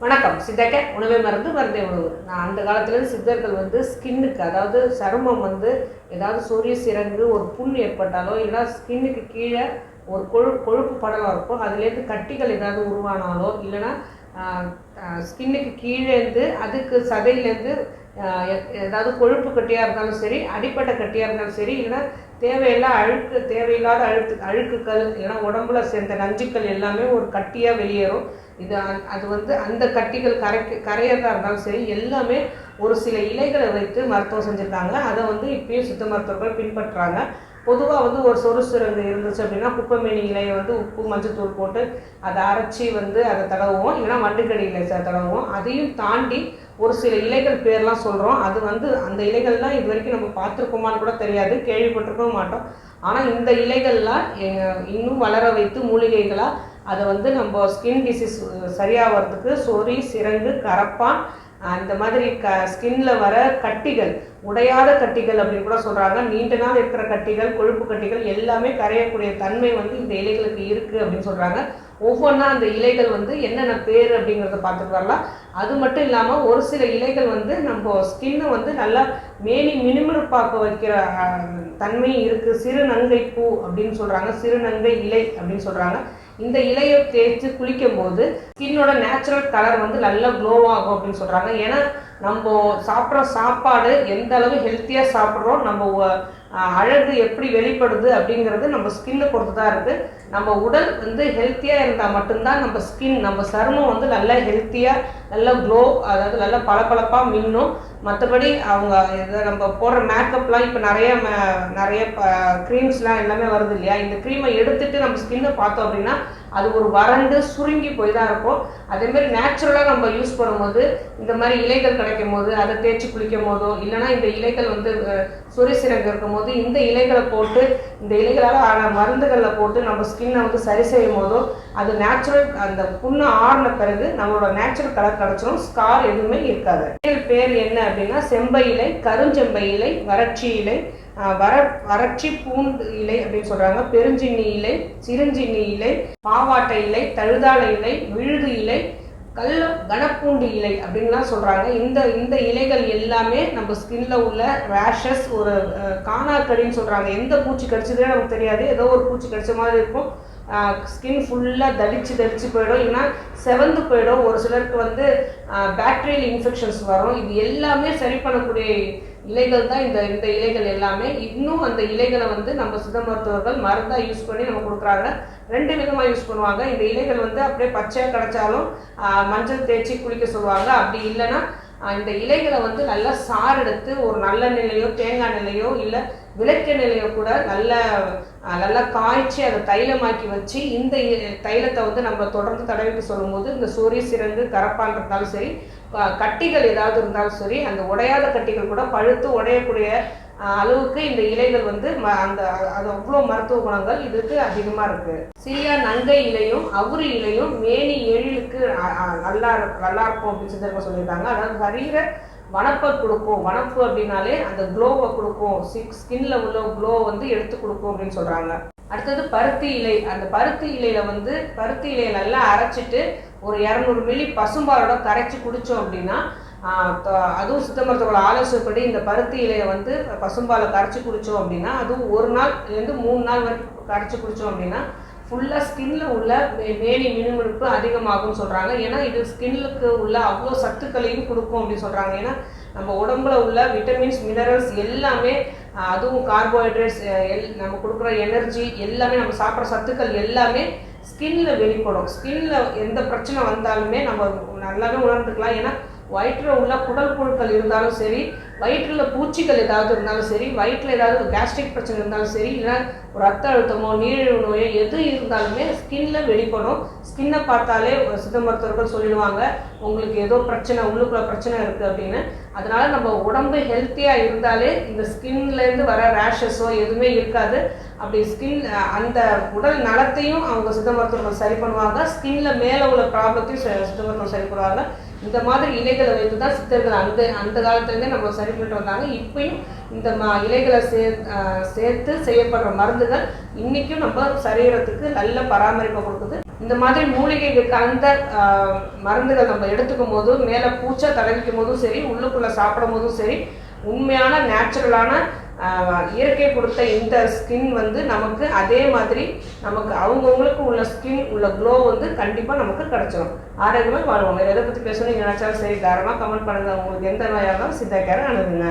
வணக்கம். சித்தக்க உணவே மருந்து மருந்தே உணவு. நான் அந்த காலத்துலேருந்து சித்தர்கள் ஸ்கின்னுக்கு, அதாவது சருமம் ஏதாவது சொறி சிரங்கு ஒரு புண் ஏற்பட்டாலோ இல்லைனா ஸ்கின்னுக்கு கீழே ஒரு கொழுப்பு படலம் இருக்கும், அதுலேருந்து கட்டிகள் ஏதாவது உருவானாலோ இல்லைன்னா ஸ்கின்னுக்கு கீழேருந்து அதுக்கு சதையிலேருந்து ஏதாவது கொழுப்பு கட்டியாக இருந்தாலும் சரி, அடிப்பட்ட கட்டியாக இருந்தாலும் சரி, இல்லைன்னா தேவையில்லாத அழுக்குகள் இல்லைன்னா உடம்புல சேர்ந்த நஞ்சுக்கள் எல்லாமே ஒரு கட்டியாக வெளியேறும். அது அந்த கட்டிகள் கரையறதா இருந்தாலும் சரி, எல்லாமே ஒரு சில இலைகளை வைத்து மருத்துவம் செஞ்சுருக்காங்க. அதை இப்பயும் சித்த மருத்துவர்கள் பின்பற்றுறாங்க. பொதுவாக ஒரு சொறு சிரங்கு இருந்துச்சு அப்படின்னா குப்பைமேனி இலையை உப்பு மஞ்சத்தூள் போட்டு அதை அரைச்சி அதை தடவுவோம், இல்லைன்னா வண்டுக்கடி இலை தடவுவோம். அதையும் தாண்டி ஒரு சில இலைகள் பேர்லாம் சொல்கிறோம். அது அந்த இலைகள்லாம் இது வரைக்கும் நம்ம பார்த்துருக்கோமான்னு கூட தெரியாது, கேள்விப்பட்டிருக்கவும் மாட்டோம். ஆனால் இந்த இலைகள்லாம் இன்னும் வளர வைத்து மூலிகைகளாக அதை நம்ம ஸ்கின் டிசீஸ் சரியாகிறதுக்கு சொறி சிரங்கு கரப்பான் இந்த மாதிரி ஸ்கின்ல வர கட்டிகள், உடையாத கட்டிகள் அப்படின்னு கூட சொல்கிறாங்க. நீண்ட நாள் இருக்கிற கட்டிகள், கொழுப்பு கட்டிகள் எல்லாமே கரையக்கூடிய தன்மை இந்த இலைகளுக்கு இருக்குது அப்படின்னு சொல்கிறாங்க. ஒவ்வொன்றா அந்த இலைகள் என்னென்ன பேர் அப்படிங்கிறத பார்த்துட்டு வரலாம். அது மட்டும் இல்லாமல் ஒரு சில இலைகள் நம்ம ஸ்கின்னை நல்லா மேனி மினுமினுப்பாக்க வைக்கிற தன்மையும் இருக்குது. சிறுநங்கை பூ அப்படின்னு சொல்கிறாங்க, சிறுநங்கை இலை அப்படின்னு சொல்கிறாங்க. இந்த இலையை தேய்ச்சி குளிக்கும் போது ஸ்கின்னோட நேச்சுரல் கலர் நல்லா க்ளோவாகும் அப்படின்னு சொல்கிறாங்க. ஏன்னா நம்ம சாப்பிட்ற சாப்பாடு எந்த அளவு ஹெல்த்தியாக சாப்பிட்றோம், நம்ம அழகு எப்படி வெளிப்படுது அப்படிங்கிறது நம்ம ஸ்கின்னை பொறுத்து தான் இருக்குது. நம்ம உடல் ஹெல்த்தியாக இருந்தால் மட்டும்தான் நம்ம ஸ்கின், நம்ம சருமம் நல்லா ஹெல்த்தியாக நல்லா க்ளோ, அதாவது நல்லா பளபளப்பாக மின்னும். மற்றபடி அவங்க இதை நம்ம போடுற மேக்கப்லாம் இப்போ நிறைய க்ரீம்ஸ்லாம் எல்லாமே வருது இல்லையா, இந்த க்ரீமை எடுத்துகிட்டு நம்ம ஸ்கின்னை பார்த்தோம் அப்படின்னா அது ஒரு வறண்டு சுருங்கி போய் தான் இருக்கும். அதேமாதிரி நேச்சுரலாக நம்ம யூஸ் பண்ணும்போது இந்த மாதிரி இலைகள் கிடைக்கும் போது அதை தேய்ச்சி குளிக்கும் போதோ இல்லைனா இந்த இலைகள் சொறி சிரங்கு இருக்கும் போது இந்த இலைகளை போட்டு இந்த இலைகளால் ஆன மருந்துகளில் போட்டு நம்ம ஸ்கின்னை சரி செய்யும் போதோ அது நேச்சுரல், அந்த புண்ணு ஆறின பிறகு நம்மளோட நேச்சுரல் கலர் கிடச்சிடும், ஸ்கார் எதுவுமே இருக்காது. பேர் என்ன அப்படின்னா செம்பை இலை, கருஞ்செம்பை இலை, வறட்சி இலை, வறட்சி பூண்டு இலை அப்படின்னு சொல்றாங்க, பெருஞ்சின்னி இலை, சிறுஞ்சின்னி இலை, பாவாட்டை இலை, தழுதாளை இலை, விழுது இலை, கனப்பூண்டு இலை அப்படின்லாம் சொல்றாங்க. இந்த இலைகள் எல்லாமே நம்ம ஸ்கின்ல உள்ள ரேஷஸ், ஒரு காணாக்கடின்னு சொல்றாங்க, எந்த பூச்சி கடிச்சதுன்னு நமக்கு தெரியாது, ஏதோ ஒரு பூச்சி கடிச்ச மாதிரி இருக்கும், ஸ்கின் ஃபுல்லாக தடிச்சு போயிடும், இல்லைன்னா செவந்து போயிடும். ஒரு சிலருக்கு பேக்டீரியல் இன்ஃபெக்ஷன்ஸ் வரும். இது எல்லாமே சரி பண்ணக்கூடிய இலைகள் தான் இந்த இலைகள் எல்லாமே. இன்னும் அந்த இலைகளை நம்ம சித்த மருத்துவர்கள் மருந்தாக யூஸ் பண்ணி நம்ம கொடுக்குறாங்க. ரெண்டு விதமாக யூஸ் பண்ணுவாங்க. இந்த இலைகள் அப்படியே பச்சையாக கிடைச்சாலும் மஞ்சள் தேய்ச்சி குளிக்க சொல்லுவாங்க. அப்படி இல்லைன்னா இந்த இலைகளை நல்லா சாறு எடுத்து ஒரு நல்ல நிலையோ தேங்காய் நிலையோ இல்லை விளக்க நிலையோ கூட நல்லா காய்ச்சி அதை தைலமாக்கி வச்சு இந்த தைலத்தை நம்ம தொடர்ந்து தடவிட்டு சொல்லும்போது இந்த சொறி சிரங்கு கரப்பான் இருந்தாலும் சரி, கட்டிகள் ஏதாவது இருந்தாலும் சரி, அந்த உடையாத கட்டிகள் கூட பழுத்து உடையக்கூடிய அளவுக்கு இந்த இலைகள் அது அவ்வளோ மருத்துவ குணங்கள் இதுக்கு அதிகமாக இருக்கு. சிறியா நங்கை இலையும் அவுரி இலையும் மேனி எழிலுக்கு நல்லா இருக்கும் அப்படின்னு சொல்லியிருக்காங்க. அதாவது சரீர வனப்பை கொடுக்கும், வனப்பு அப்படின்னாலே அந்த க்ளோவை கொடுக்கும், ஸ்கின்ல உள்ள க்ளோ எடுத்து கொடுக்கும் அப்படின்னு சொல்றாங்க. அடுத்தது பருத்தி இலை. அந்த பருத்தி இலையில பருத்தி இலையை நல்லா அரைச்சிட்டு ஒரு 200 மில்லி பசும்பாலோட கரைச்சி குடித்தோம் அப்படின்னா, அதுவும் சித்த மருத்துவர்களோட ஆலோசனைப்படி இந்த பருத்தி இலையை பசும்பாலை கரைச்சி குடித்தோம் அப்படின்னா, அதுவும் 1 நாள்லேருந்து 3 நாள் வரைக்கும் கரைச்சி குடித்தோம் அப்படின்னா ஃபுல்லாக ஸ்கின்ல உள்ள மேனி மினுமினுப்பு அதிகமாகும்னு சொல்கிறாங்க. ஏன்னா இது ஸ்கின்னுக்கு உள்ள அவ்வளோ சத்துக்களையும் கொடுக்கும் அப்படின்னு சொல்கிறாங்க. ஏன்னா நம்ம உடம்புல உள்ள விட்டமின்ஸ் மினரல்ஸ் எல்லாமே, அதுவும் கார்போஹைட்ரேட்ஸ், நம்ம கொடுக்குற எனர்ஜி எல்லாமே, நம்ம சாப்பிட்ற சத்துக்கள் எல்லாமே ஸ்கின்ல வெளிப்படும். ஸ்கின்ல எந்த பிரச்சனை வந்தாலுமே நம்ம நல்லாவே உணர்ந்துக்கலாம். ஏன்னா வயிற்றில் உள்ள குடல் புழுக்கள் இருந்தாலும் சரி, வயிற்றில் பூச்சிகள் ஏதாவது இருந்தாலும் சரி, வயிற்றில் ஏதாவது கேஸ்ட்ரிக் பிரச்சனை இருந்தாலும் சரி, இல்லைன்னா ரத்த அழுத்தமோ நீரிழிவு நோயோ எது இருந்தாலுமே ஸ்கின்ல வெளிப்படும். ஸ்கின்னை பார்த்தாலே சித்த மருத்துவர்கள் சொல்லிடுவாங்க உங்களுக்கு ஏதோ பிரச்சனை, உள்ளுக்குள்ள பிரச்சனை இருக்குது அப்படின்னு. அதனால நம்ம உடம்பு ஹெல்த்தியாக இருந்தாலே இந்த ஸ்கின்லேருந்து வர ரேஷஸோ எதுவுமே இருக்காது. அப்படி ஸ்கின் அந்த உடல் நலத்தையும் அவங்க சித்த மருத்துவர்கள் சரி பண்ணுவாங்க, ஸ்கின்ல மேலே உள்ள ப்ராப்ளத்தையும் சித்த மருத்துவம் சரி பண்ணுவாங்க. இந்த மாதிரி இலைகளை வைத்து தான் சித்தர்கள் அந்த அந்த காலத்துலேருந்தே நம்ம சரி பண்ணிட்டு வந்தாங்க. இப்பயும் இந்த இலைகளை சேர்த்து செய்யப்படுற மருந்துகள் இன்றைக்கும் நம்ம சரீரத்துக்கு நல்ல பராமரிப்பை கொடுக்குது. இந்த மாதிரி மூலிகைகள் கலந்த மருந்துகள் நம்ம எடுத்துக்கும் போதும் மேலே பூச்சை தடவிக்கும் போதும் சரி, உள்ளுக்குள்ளே சாப்பிடும் போதும் சரி, உண்மையான நேச்சுரலான இயற்கை கொடுத்த இந்த ஸ்கின் வந்து நமக்கு அதே மாதிரி நமக்கு அவங்கவுங்களுக்கு உள்ள ஸ்கின் உள்ள க்ளோ வந்து கண்டிப்பாக நமக்கு கிடச்சிடும். ஆரோக்கியமாக வாழ்வோம். எதை பற்றி பேசணும் நினைச்சாலும் சரி, தாராளமாக கமெண்ட் பண்ணுங்கள். உங்களுக்கு எந்த நோயாக இருந்தாலும் சித்தா கேரை அணுகுங்க.